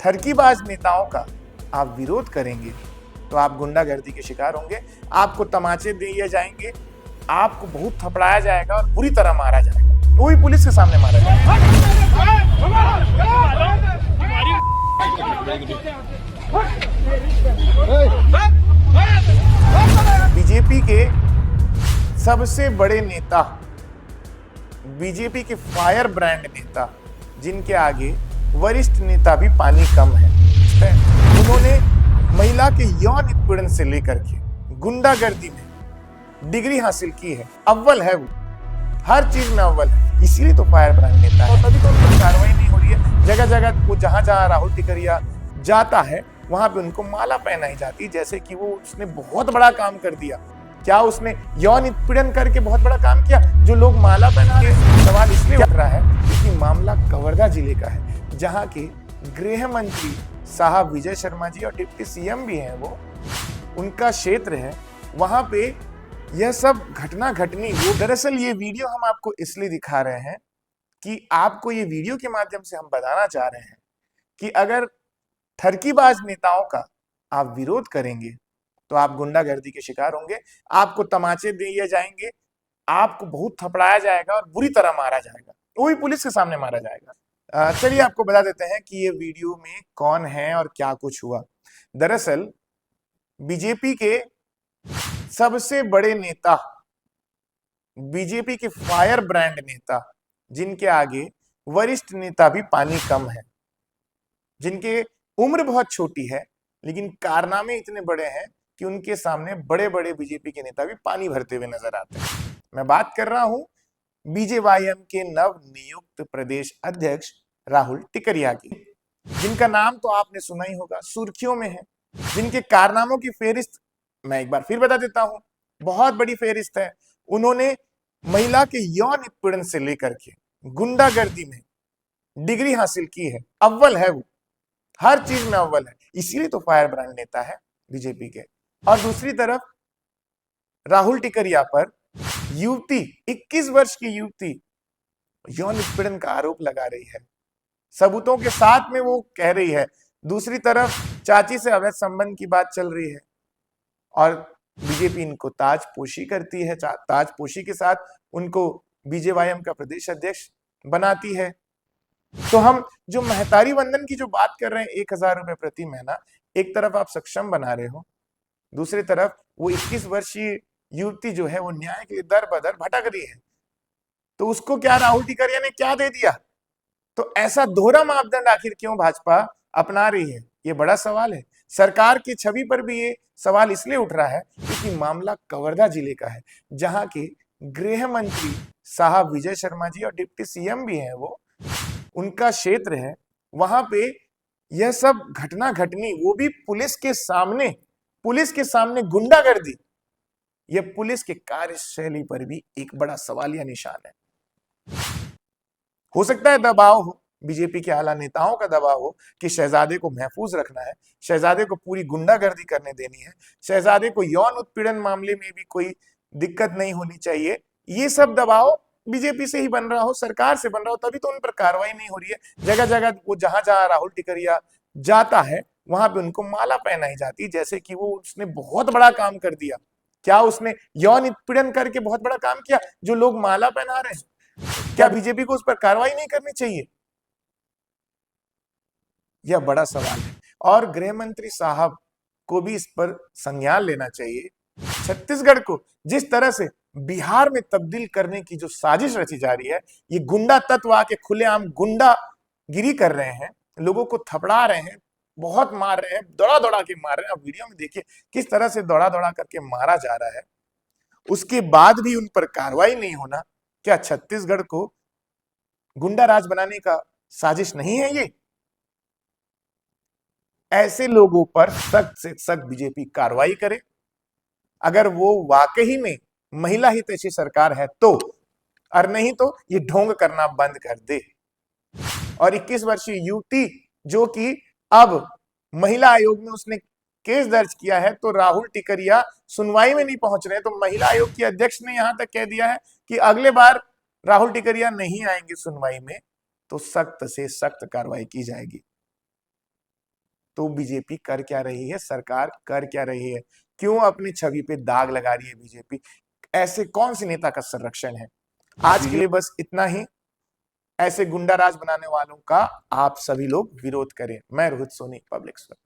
ठरकीबाज नेताओं का आप विरोध करेंगे तो आप गुंडागर्दी के शिकार होंगे, आपको तमाचे दिए जाएंगे, आपको बहुत थपड़ाया जाएगा और बुरी तरह मारा जाएगा, वो भी पुलिस के सामने मारा जाएगा। बीजेपी के सबसे बड़े नेता, बीजेपी के फायर ब्रांड नेता, जिनके आगे वरिष्ठ नेता भी पानी कम है, उन्होंने महिला के यौन उत्पीड़न से लेकर के गुंडागर्दी में डिग्री हासिल की है, अव्वल है वो, हर चीज में अव्वल है, इसीलिए तो फायर ब्रांड नेता है। और तभी तो उन पर कार्रवाई नहीं हो रही है। जगह जगह वो जहां जहां राहुल टिकरिया जाता है वहां पे उनको माला पहनाई जाती, जैसे कि वो उसने बहुत बड़ा काम कर दिया। क्या उसने यौन उत्पीड़न करके बहुत बड़ा काम किया? जो लोग माला पहना रहे, सवाल इसलिए उठ रहा है क्योंकि मामला कवर्धा जिले का है, जहां के गृह मंत्री साहब विजय शर्मा जी और डिप्टी सीएम भी हैं, वो उनका क्षेत्र है, वहां पे यह सब घटना घटनी। वो दरअसल ये वीडियो हम आपको इसलिए दिखा रहे हैं कि आपको ये वीडियो के माध्यम से हम बताना चाह रहे हैं कि अगर ठरकीबाज नेताओं का आप विरोध करेंगे तो आप गुंडागर्दी के शिकार होंगे, आपको तमाचे दिए जाएंगे, आपको बहुत थपड़ाया जाएगा और बुरी तरह मारा जाएगा, वो भी पुलिस के सामने मारा जाएगा। चलिए आपको बता देते हैं कि ये वीडियो में कौन है और क्या कुछ हुआ। दरअसल बीजेपी के सबसे बड़े नेता, बीजेपी के फायर ब्रांड नेता, जिनके आगे वरिष्ठ नेता भी पानी कम है, जिनके उम्र बहुत छोटी है लेकिन कारनामे इतने बड़े हैं कि उनके सामने बड़े बड़े बीजेपी के नेता भी पानी भरते हुए नजर आते हैं। मैं बात कर रहा हूं बीजेवाईएम के नव नियुक्त प्रदेश अध्यक्ष राहुल टिकरिया की, जिनका नाम तो आपने सुना ही होगा, सुर्खियों में है, जिनके कारनामों की फेरिस्त मैं एक बार फिर बता देता हूं, बहुत बड़ी फेरिस्त है। उन्होंने महिला के यौन उत्पीड़न से लेकर के गुंडागर्दी में डिग्री हासिल की है, अव्वल है वो, हर चीज में अव्वल है, इसीलिए तो फायर ब्रांड नेता है बीजेपी के। और दूसरी तरफ राहुल टिकरिया पर युवती, 21 वर्ष की युवती यौन उत्पीड़न का आरोप लगा रही है, सबूतों के साथ में वो कह रही है। दूसरी तरफ चाची से अवैध संबंध की बात चल रही है और बीजेपी इनको ताजपोशी करती है, ताजपोशी के साथ उनको बीजेवाईएम का प्रदेश अध्यक्ष बनाती है। तो हम जो महतारी वंदन की जो बात कर रहे हैं, 1000 रुपए प्रति महीना, एक तरफ आप सक्षम बना रहे हो, दूसरी तरफ वो 21 वर्षीय युवती जो है वो न्याय के लिए दर बदर भटक रही है, तो उसको क्या राहुल टिकरिया ने क्या दे दिया? तो ऐसा दोहरा मापदंड आखिर क्यों भाजपा अपना रही है, ये बड़ा सवाल है। सरकार की छवि पर भी ये सवाल इसलिए उठ रहा है क्योंकि मामला कवर्धा जिले का है, जहां के गृह मंत्री साहब विजय शर्मा जी और डिप्टी सीएम भी हैं, वो उनका क्षेत्र है, वहां पे यह सब घटना घटनी, वो भी पुलिस के सामने गुंडागर्दी, यह पुलिस के कार्यशैली पर भी एक बड़ा सवालिया निशान है। हो सकता है दबाव हो, बीजेपी के आला नेताओं का दबाव हो कि शहजादे को महफूज रखना है, शहजादे को पूरी गुंडागर्दी करने देनी है, शहजादे को यौन उत्पीड़न मामले में भी कोई दिक्कत नहीं होनी चाहिए, ये सब दबाव बीजेपी से ही बन रहा हो, सरकार से बन रहा हो, तभी तो उन पर कार्रवाई नहीं हो रही है। जगह जगह वो जहां जहां राहुल टिकरिया जाता है वहां पे उनको माला पहनाई जाती, जैसे कि वो उसने बहुत बड़ा काम कर दिया। क्या उसने यौन उत्पीड़न करके बहुत बड़ा काम किया? जो लोग माला पहना रहे हैं, क्या बीजेपी को उस पर कार्रवाई नहीं करनी चाहिए? यह बड़ा सवाल है और गृह मंत्री साहब को भी इस पर संज्ञान लेना चाहिए। छत्तीसगढ़ को जिस तरह से बिहार में तब्दील करने की जो साजिश रची जा रही है, ये गुंडा तत्व आके खुलेआम गुंडागिरी कर रहे हैं, लोगों को थपड़ा रहे हैं, बहुत मार रहे हैं, दौड़ा दौड़ा के मार रहे हैं। अब वीडियो में देखिए किस तरह से दौड़ा दौड़ा करके मारा जा रहा है, उसके बाद भी उन पर कार्रवाई नहीं होना, क्या छत्तीसगढ़ को गुंडा राज बनाने का साजिश नहीं है ये? ऐसे लोगों पर सख्त से सख्त बीजेपी कार्रवाई करे, अगर वो वाकई में महिला हितैषी सरकार है तो, और नहीं तो ये ढोंग करना बंद कर दे। और 21 वर्षीय युवती जो कि अब महिला आयोग में उसने केस दर्ज किया है, तो राहुल टिकरिया सुनवाई में नहीं पहुंच रहे, तो महिला आयोग की अध्यक्ष ने यहां तक कह दिया है कि अगले बार राहुल टिकरिया नहीं आएंगे सुनवाई में तो सख्त से सख्त कार्रवाई की जाएगी। तो बीजेपी कर क्या रही है, सरकार कर क्या रही है, क्यों अपनी छवि पे दाग लगा रही है बीजेपी? ऐसे कौन सी नेता का संरक्षण है? आज के लिए बस इतना ही। ऐसे गुंडा राज बनाने वालों का आप सभी लोग विरोध करें। मैं रोहित सोनी, पब्लिक स्वर।